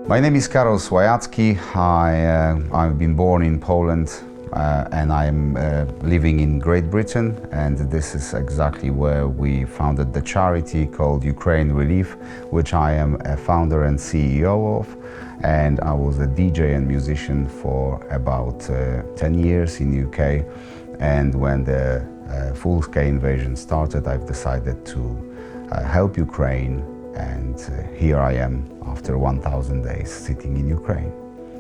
My name is Karol Swiacki. I've been born in Poland and I'm living in Great Britain, and this is exactly where we founded the charity called Ukraine Relief, which I am a founder and CEO of. And I was a DJ and musician for about 10 years in the UK. And when the full-scale invasion started, I've decided to help Ukraine, and here I am after 1,000 days sitting in Ukraine.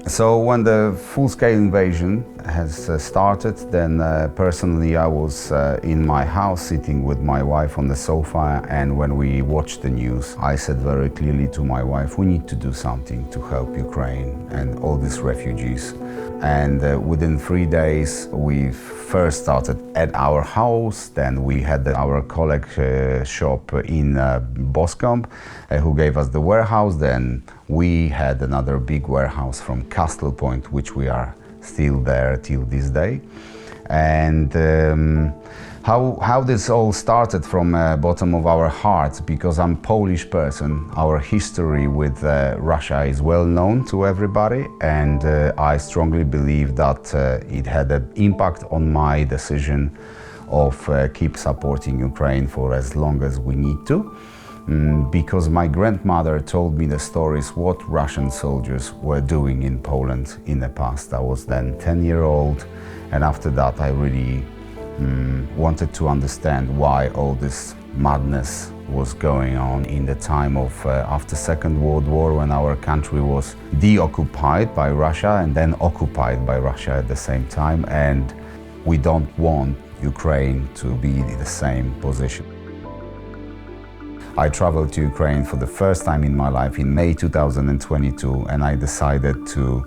So when the full-scale invasion has started, then personally I was in my house sitting with my wife on the sofa, and when we watched the news, I said very clearly to my wife, we need to do something to help Ukraine and all these refugees. And within 3 days, we first started at our house, then we had our colleague shop in Boscombe, who gave us the warehouse, then we had another big warehouse from Castle Point, which we are still there till this day. And how this all started from bottom of our hearts, because I'm Polish person, our history with Russia is well known to everybody, and I strongly believe that it had an impact on my decision of keep supporting Ukraine for as long as we need to. Because my grandmother told me the stories what Russian soldiers were doing in Poland in the past. I was then 10-year-old, and after that I really wanted to understand why all this madness was going on in the time of after Second World War, when our country was deoccupied by Russia and then occupied by Russia at the same time, and we don't want Ukraine to be in the same position. I traveled to Ukraine for the first time in my life in May 2022, and I decided to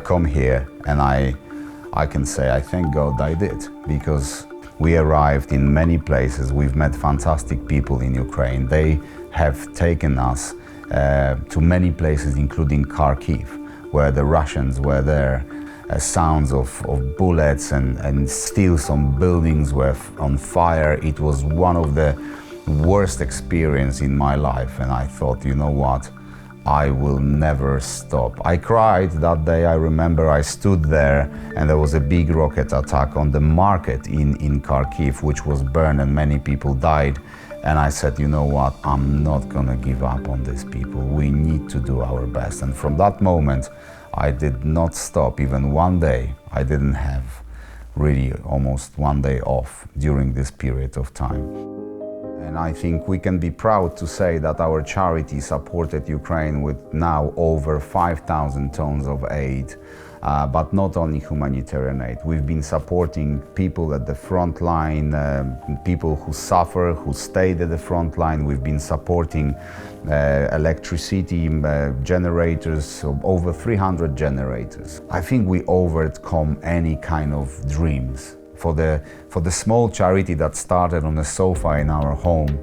come here, and I can say I thank God I did, because we arrived in many places. We've met fantastic people in Ukraine. They have taken us to many places, including Kharkiv, where the Russians were there. Sounds of bullets and still some buildings were on fire. It was one of the worst experience in my life, and I thought, you know what, I will never stop. I cried that day. I remember I stood there and there was a big rocket attack on the market in Kharkiv, which was burned and many people died. And I said, you know what, I'm not gonna give up on these people. We need to do our best. And from that moment, I did not stop even one day. I didn't have really almost one day off during this period of time. And I think we can be proud to say that our charity supported Ukraine with now over 5,000 tons of aid, but not only humanitarian aid. We've been supporting people at the front line, people who suffer, who stayed at the front line. We've been supporting electricity generators, over 300 generators. I think we overcome any kind of dreams. For the small charity that started on a sofa in our home,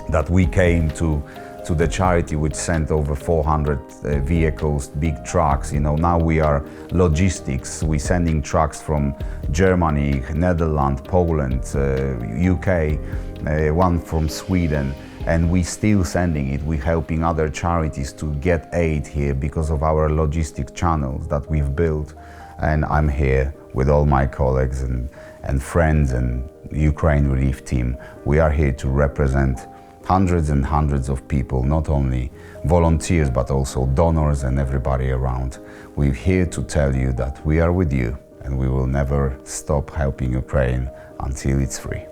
that we came to the charity which sent over 400 vehicles, big trucks. You know, now we are logistics. We're sending trucks from Germany, Netherlands, Poland, UK, one from Sweden, and we still sending it. We're helping other charities to get aid here because of our logistic channels that we've built. And I'm here with all my colleagues and friends and Ukraine Relief team. We are here to represent hundreds and hundreds of people, not only volunteers, but also donors and everybody around. We're here to tell you that we are with you, and we will never stop helping Ukraine until it's free.